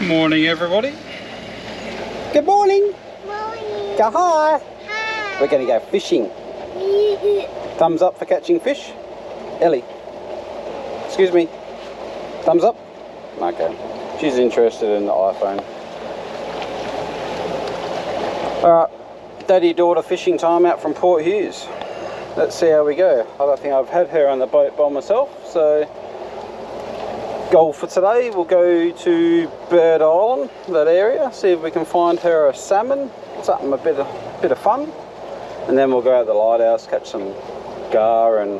Morning, everybody. Good morning. Morning. Go hi. Hi. We're going to go fishing. Thumbs up for catching fish. Ellie. Excuse me. Thumbs up. Okay. She's interested in the iPhone. Alright. Daddy-daughter fishing time out from Port Hughes. Let's see how we go. I don't think I've had her on the boat by myself, so goal for today, we'll go to Bird Island, that area, see if we can find her a salmon, something a bit of fun, and then we'll go out to the lighthouse, catch some gar and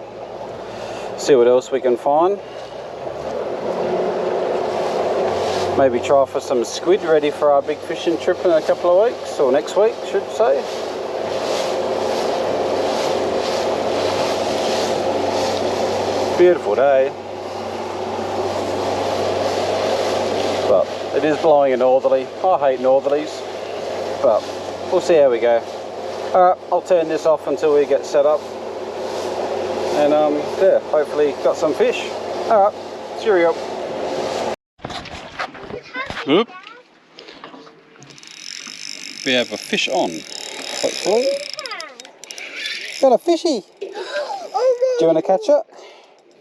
see what else we can find. Maybe try for some squid, ready for our big fishing trip in a couple of weeks, or next week, should say. Beautiful day. But it is blowing a northerly. I hate northerlies, but we'll see how we go. Alright, I'll turn this off until we get set up, and yeah, hopefully got some fish. Alright, cheerio. Oop. We have a fish on, hopefully. Got a fishy. Do you want to catch it?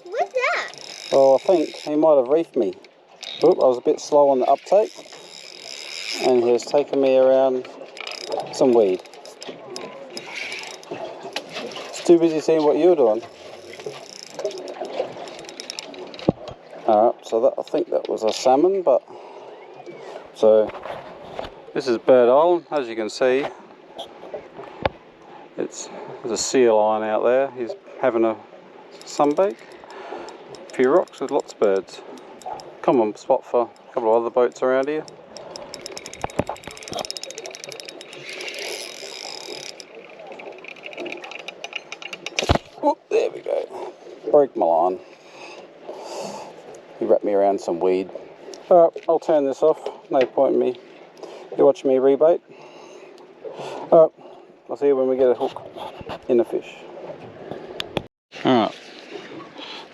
What's that? Oh, I think he might have reefed me. Oop, I was a bit slow on the uptake, and he has taken me around some weed. It's too busy seeing what you're doing. Alright, so that, I think that was a salmon, but so this is Bird Island. As you can see, there's a sea lion out there. He's having a sunbake. A few rocks with lots of birds. Common spot for a couple of other boats around here. Oh, there we go. Broke my line. He wrapped me around some weed. Alright, I'll turn this off. No point in me. You're watching me rebait. Alright, I'll see you when we get a hook in the fish. Alright,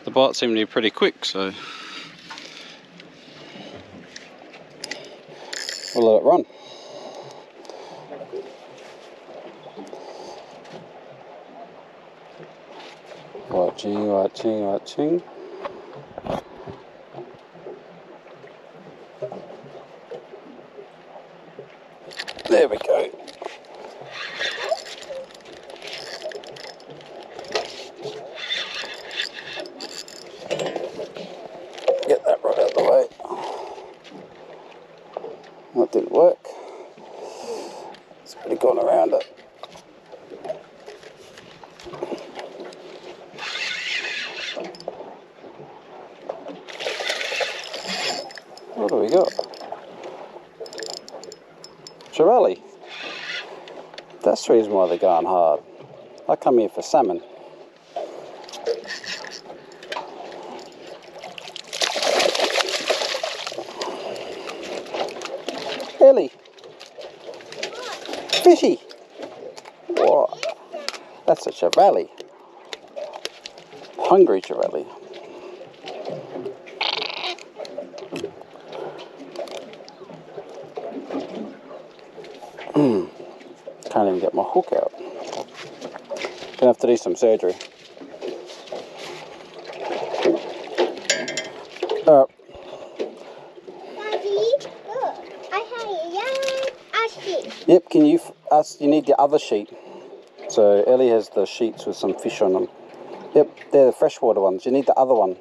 the bite seemed to be pretty quick, so we'll let it run. Watching. There we go. Get that right out of the way. That didn't work. It's pretty gone around it. What do we got? Trevally. That's the reason why they're going hard. I come here for salmon. Ellie. Fishy. What? That's a trevally. Hungry trevally. Can't even get my hook out. Gonna have to do some surgery. Alright. Daddy, look. I have a yellow sheet. Yep, can you you need the other sheet. So Ellie has the sheets with some fish on them. Yep, they're the freshwater ones. You need the other one.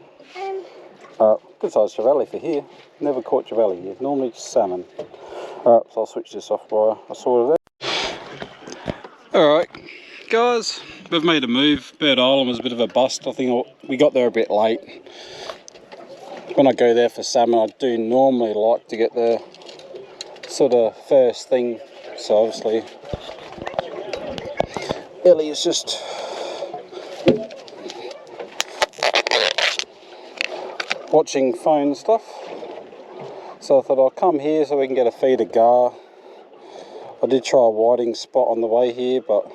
Good size trevally for here. Never caught trevally here. Normally salmon. Alright, so I'll switch this off while I sort it out. Alright, guys, we've made a move. Bird Island was a bit of a bust. I think we got there a bit late. When I go there for salmon, I do normally like to get there sort of first thing. So obviously, Ellie is just watching phone stuff. So I thought I'll come here so we can get a feed of gar. I did try a whiting spot on the way here, but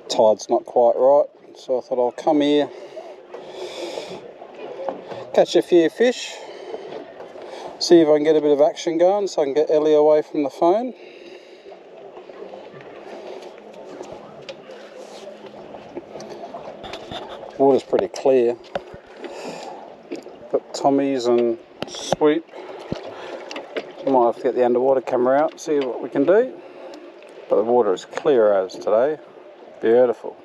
tide's not quite right. So I thought I'll come here, catch a few fish, See if I can get a bit of action going so I can get Ellie away from the phone. Water's pretty clear. Got Tommy's and Sweep. Might have to get the underwater camera out, see what we can do. But the water is clear as today. Beautiful.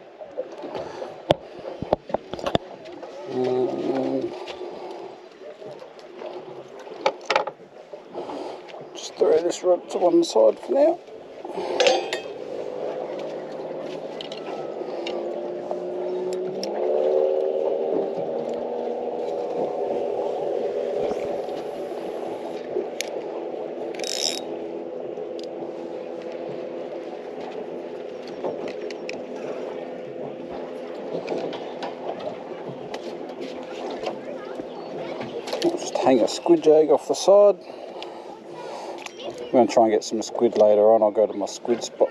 Just throw this rod to one side for now. Just hang a squid jag off the side. I'm going to try and get some squid later on. I'll go to my squid spot.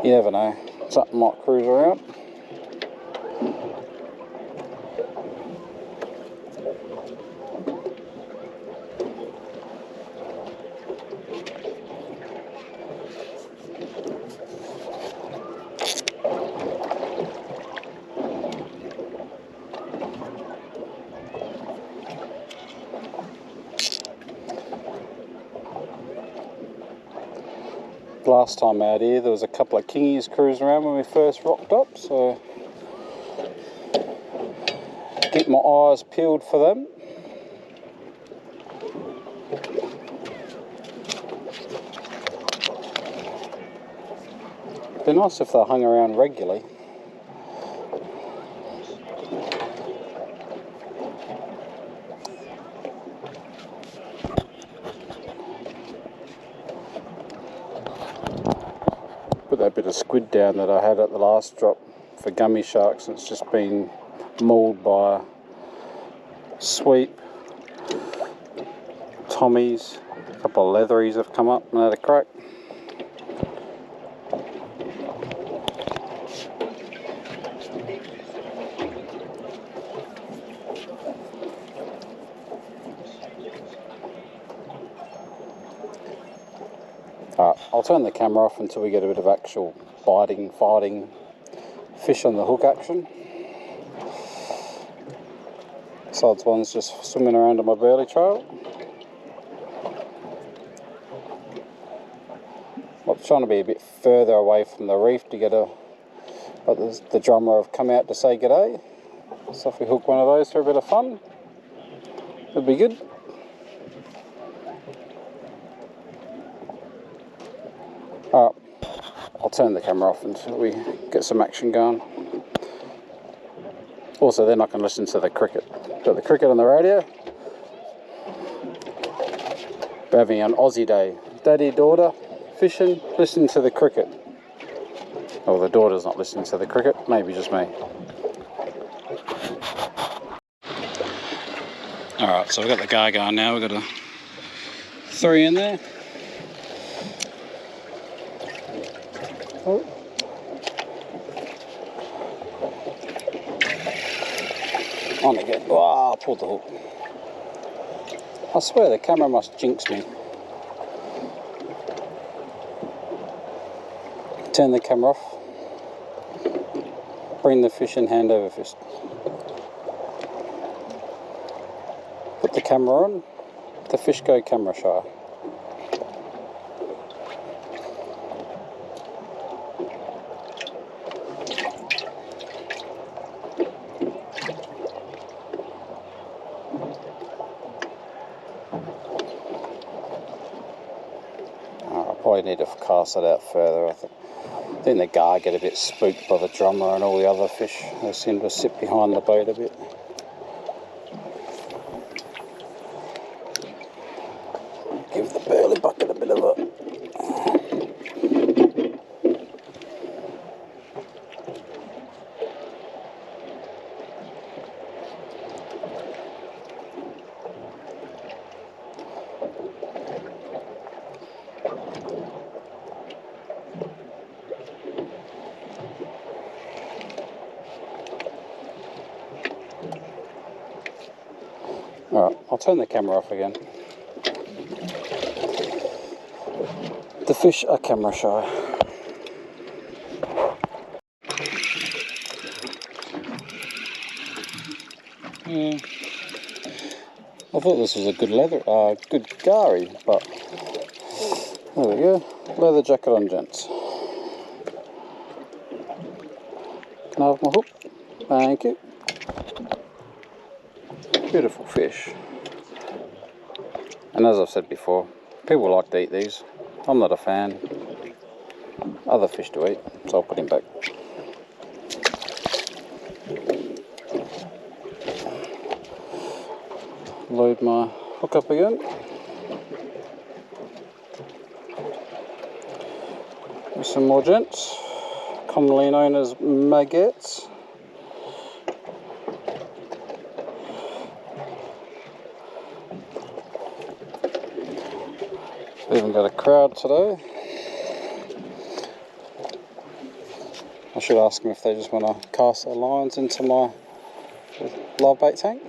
You never know, something might cruise around. Last time out here there was a couple of kingies cruising around when we first rocked up, so keep my eyes peeled for them. It'd be nice if they hung around regularly. Put that bit of squid down that I had at the last drop for gummy sharks, and it's just been mauled by Sweep, Tommy's, a couple of leatheries have come up and had a crack. Alright, I'll turn the camera off until we get a bit of actual biting, fighting fish on the hook action. Besides, one's just swimming around on my burley trail. I'm trying to be a bit further away from the reef to get a... But the drummer have come out to say g'day. So if we hook one of those for a bit of fun, it'd be good. Alright, I'll turn the camera off until we get some action going. Also, then I can listen to the cricket. Got the cricket on the radio. We're having an Aussie day. Daddy, daughter, fishing, listen to the cricket. Oh, the daughter's not listening to the cricket, maybe just me. Alright, so we've got the gar going now. We've got a 3 in there. Oh. On again. Oh, I pulled the hook. I swear the camera must jinx me. Turn the camera off. Bring the fish in hand over fist. Put the camera on. The fish go camera shy. Probably need to cast it out further. I think the gar get a bit spooked by the drummer and all the other fish. They seem to sit behind the boat a bit. Give the burley bucket a bit of a... turn the camera off again. The fish are camera shy. I thought this was a good good gari, but there we go. Leather jacket on, gents. Can I have my hook? Thank you. Beautiful fish. And as I've said before, people like to eat these. I'm not a fan. Other fish to eat, so I'll put him back. Load my hook up again. With some more gents, commonly known as maggots. Even got a crowd today. I should ask them if they just want to cast their lines into my live bait tank.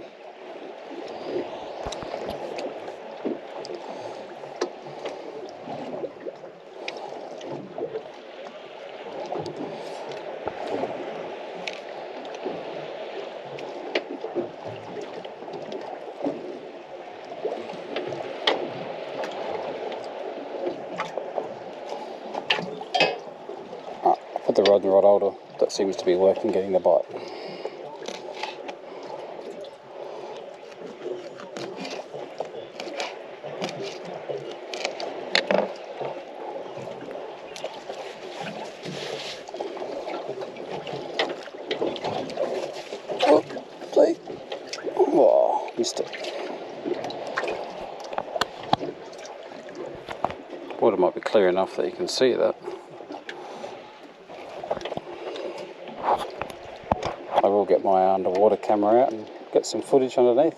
Put the rod and rod holder, that seems to be working, getting the bite. Oh, see? Oh, missed it. Water might be clear enough that you can see that. I will get my underwater camera out and get some footage underneath.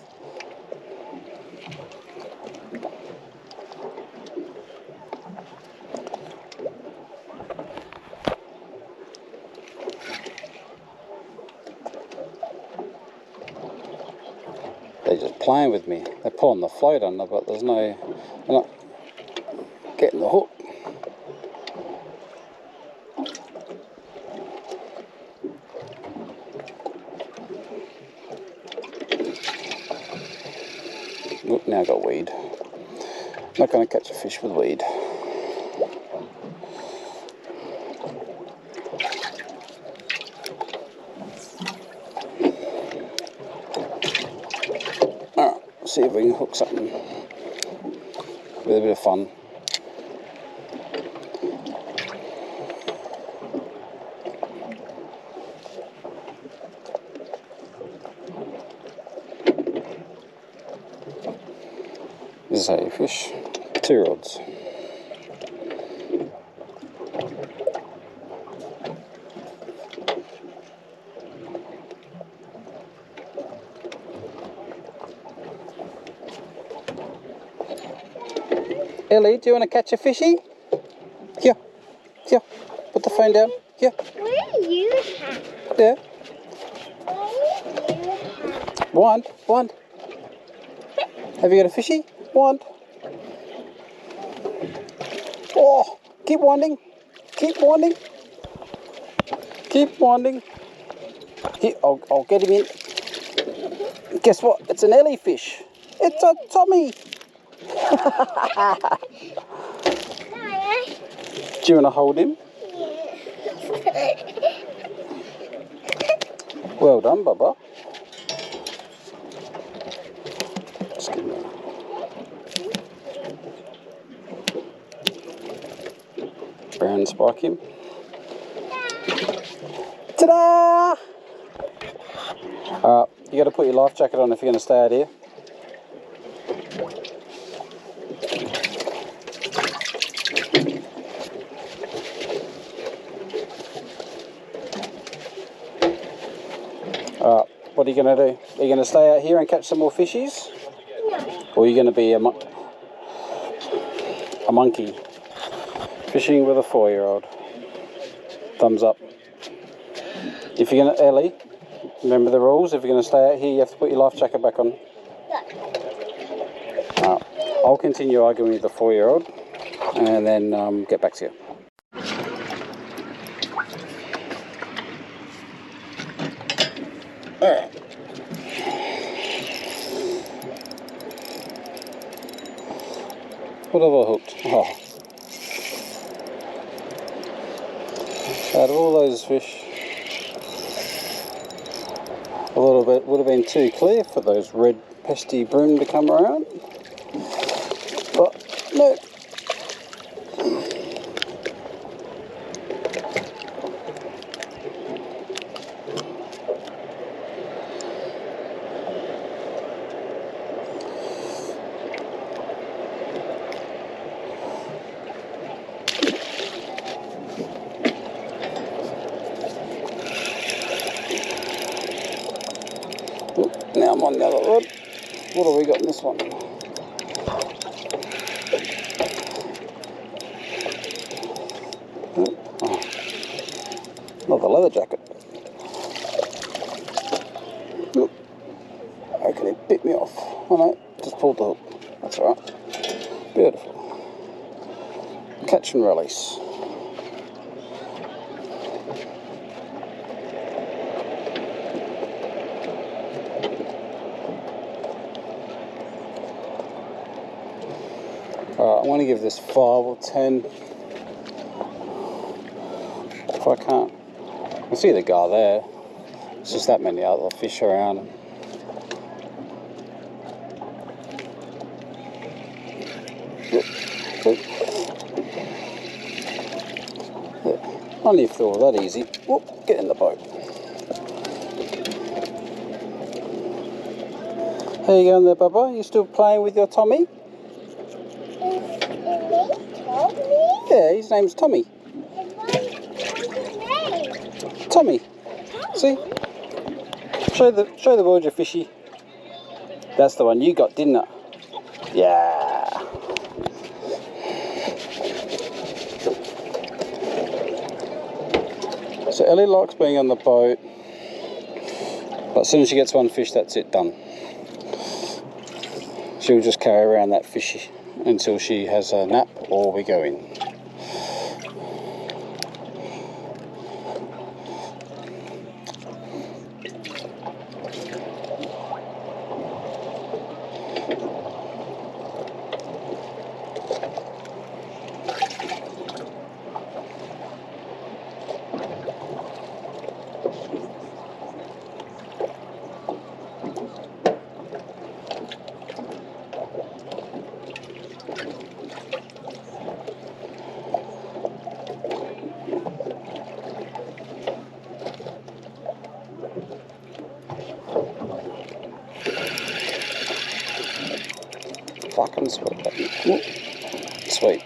They're just playing with me. They're pulling the float under, but they're not getting the hook. Look, now I got weed. Not going to catch a fish with weed. Alright, see if we can hook something with a bit of fun. This is how you fish 2 rods. Ellie, do you want to catch a fishy? Here, here, put the phone down. Here. What do you have? There. What do you have? Wand. Have you got a fishy? Wand. Oh, keep wanding. Keep wanding. Keep wanding. Here, I'll get him in. Guess what? It's an Ellie fish. It's a Tommy. Do you want to hold him? Well done, Bubba. Just give me a brown spike him. Ta-da! Alright, you got to put your life jacket on if you're going to stay out here. Alright, what are you going to do? Are you going to stay out here and catch some more fishies? No. Or are you going to be a monkey? Fishing with a 4-year-old. Thumbs up. If you're going to, Ellie, remember the rules. If you're going to stay out here, you have to put your life jacket back on. Look. I'll continue arguing with the 4-year-old and then get back to you. Alright. What have I hooked? Oh. Out of all those fish, a little bit would have been too clear for those red pesty bream to come around. But no. Now I'm on the other rod. What have we got in this one? Oh, another leather jacket. I reckon it bit me off. Oh no, just pulled the hook. That's alright. Beautiful. Catch and release. Alright, I'm going to give this 5 or 10. If I can't, I see the guy there. It's just that many other fish around. Only if they're all that easy. Whoop, get in the boat. How you going there, Bubba? You still playing with your Tommy? Tommy? Yeah, his name's Tommy. What's his name? Tommy. See? Show the world your fishy. That's the one you got, didn't it? Yeah. So Ellie likes being on the boat, but as soon as she gets one fish, that's it, done. She'll just carry around that fish until she has a nap or we go in. Fucking sweet. Sweet.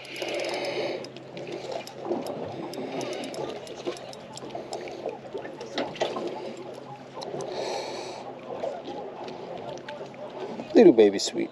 Little baby sweet.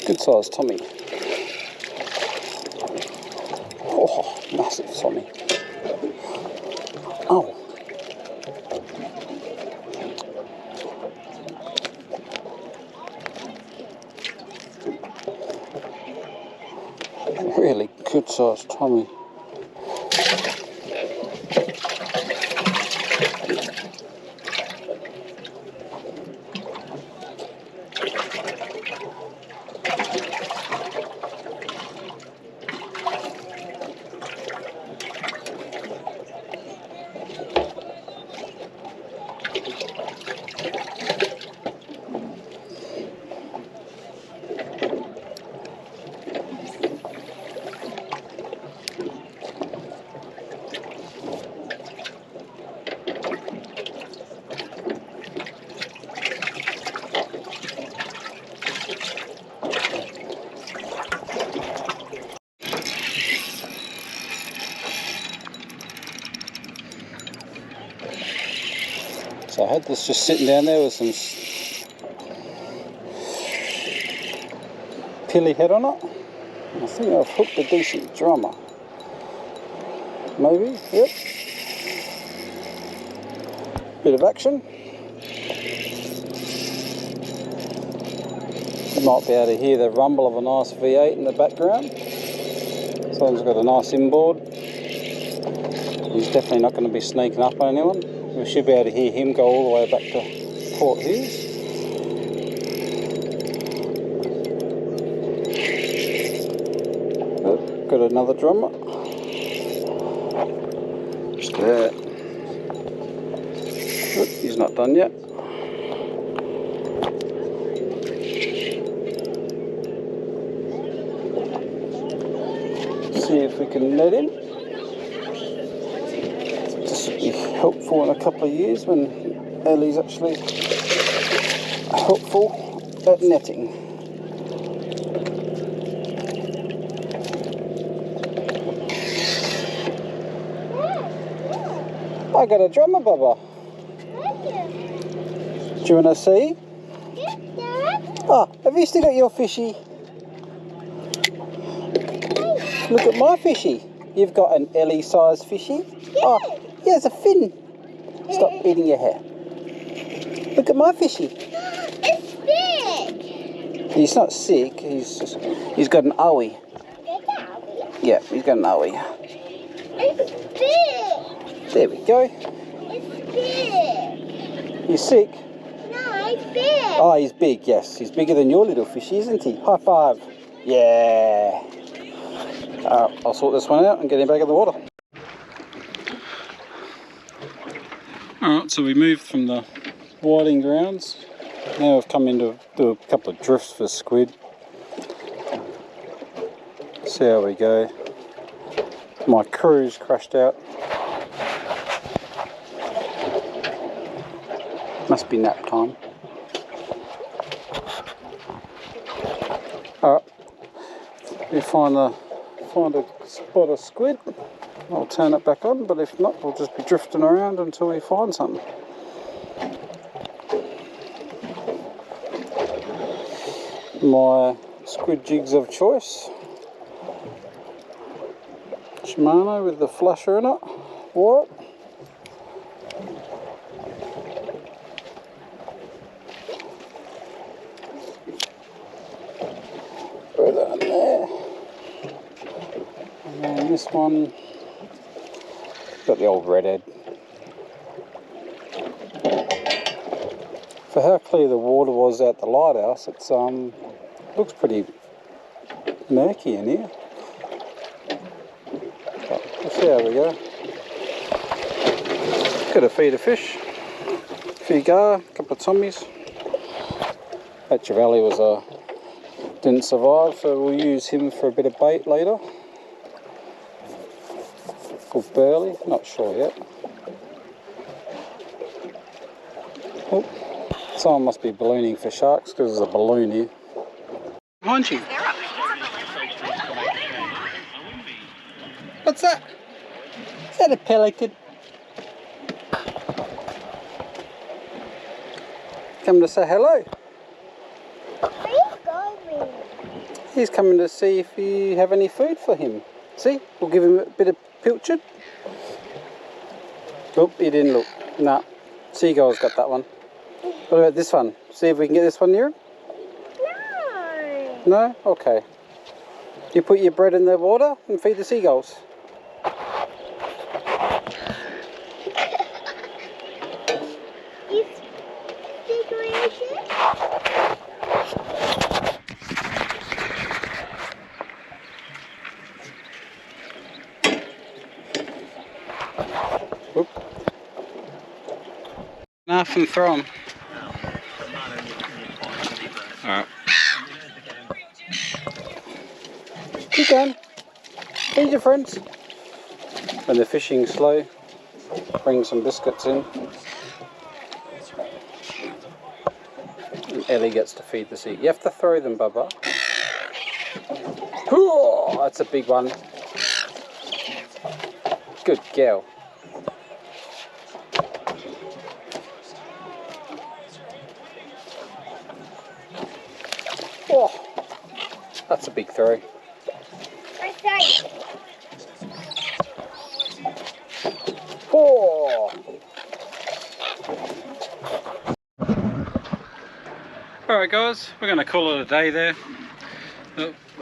Good size Tommy. Oh, massive Tommy. Oh. Really good size Tommy. So I had this just sitting down there with some pilly head on it. I think I've hooked a decent drummer. Maybe, yep. Bit of action. You might be able to hear the rumble of a nice V8 in the background. Someone's got a nice inboard. He's definitely not going to be sneaking up on anyone. We should be able to hear him go all the way back to Port Hughes. Oh, got another drummer. There. Oh, he's not done yet. See if we can net him. This would be helpful in a couple of years when Ellie's actually helpful at netting. I got a drummer, Bubba. Do you want to see? Oh, have you still got your fishy? Look at my fishy. You've got an Ellie-sized fishy. Oh, yeah, it's a fin. Stop eating your hair. Look at my fishy. It's big. He's not sick. He's got an owie. Yeah, he's got an owie. It's big. There we go. It's big. He's sick. No, it's big. Oh, he's big. Yes, he's bigger than your little fishy, isn't he? High five. Yeah. I'll sort this one out and get him back in the water. Alright, so we moved from the whiting grounds. Now we've come in to do a couple of drifts for squid. See how we go. My crew's crashed out. Must be nap time. Alright, we find a spot of squid, I'll turn it back on, but if not, we'll just be drifting around until we find something. My squid jigs of choice. Shimano with the flasher in it. What? Put that in there. And this one, got the old redhead. For how clear the water was at the lighthouse, it's looks pretty murky in here. But we'll see how we go. Got a feed of fish, a few gar, a couple of tommies. That Javali didn't survive, so we'll use him for a bit of bait later. Called Burley, not sure yet. Oh, someone must be ballooning for sharks because there's a balloon here. Behind you. What's that? Is that a pelican? Come to say hello. Where are you going? He's coming to see if you have any food for him. See, we'll give him a bit of pilchard. Oh, he didn't look. Nah, seagull's got that one. What about this one? See if we can get this one near him? No. No? Okay. You put your bread in the water and feed the seagulls. Whoop. Enough and throw them. Alright. Keep going. Feed your friends. When they're fishing slow, bring some biscuits in. And Ellie gets to feed the sea. You have to throw them, Bubba. Ooh, that's a big one. Good girl. That's a big throw. Oh! Alright guys, we're going to call it a day there.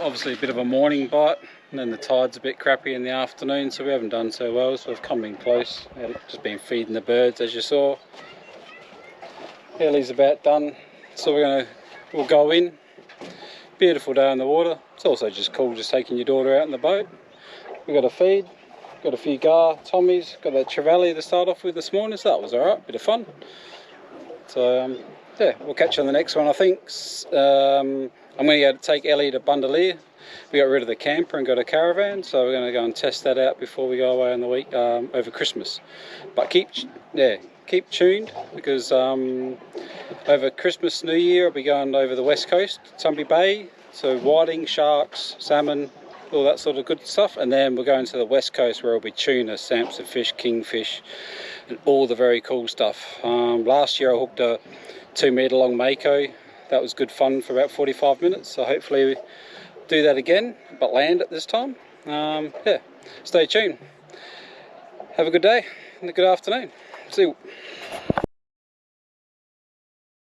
Obviously a bit of a morning bite, and then the tide's a bit crappy in the afternoon, so we haven't done so well, so we've come in close. Just been feeding the birds as you saw. Ellie's about done, so we'll go in. Beautiful day on the water. It's also just cool just taking your daughter out in the boat. We've got a feed, got a few gar, Tommies, got that trevally to start off with this morning, so that was alright, bit of fun. So yeah, we'll catch you on the next one I think. I'm going to go take Ellie to Bundalir. We got rid of the camper and got a caravan, so we're going to go and test that out before we go away on the week over Christmas. But keep tuned, because over Christmas, New Year, I'll be going over the west coast, Tumby Bay, so whiting, sharks, salmon, all that sort of good stuff, and then we're going to the west coast where it'll be tuna, samson fish, kingfish, and all the very cool stuff. Last year I hooked a 2 metre long mako. That was good fun for about 45 minutes, so hopefully we do that again, but land it this time. Yeah, stay tuned. Have a good day and a good afternoon. See you.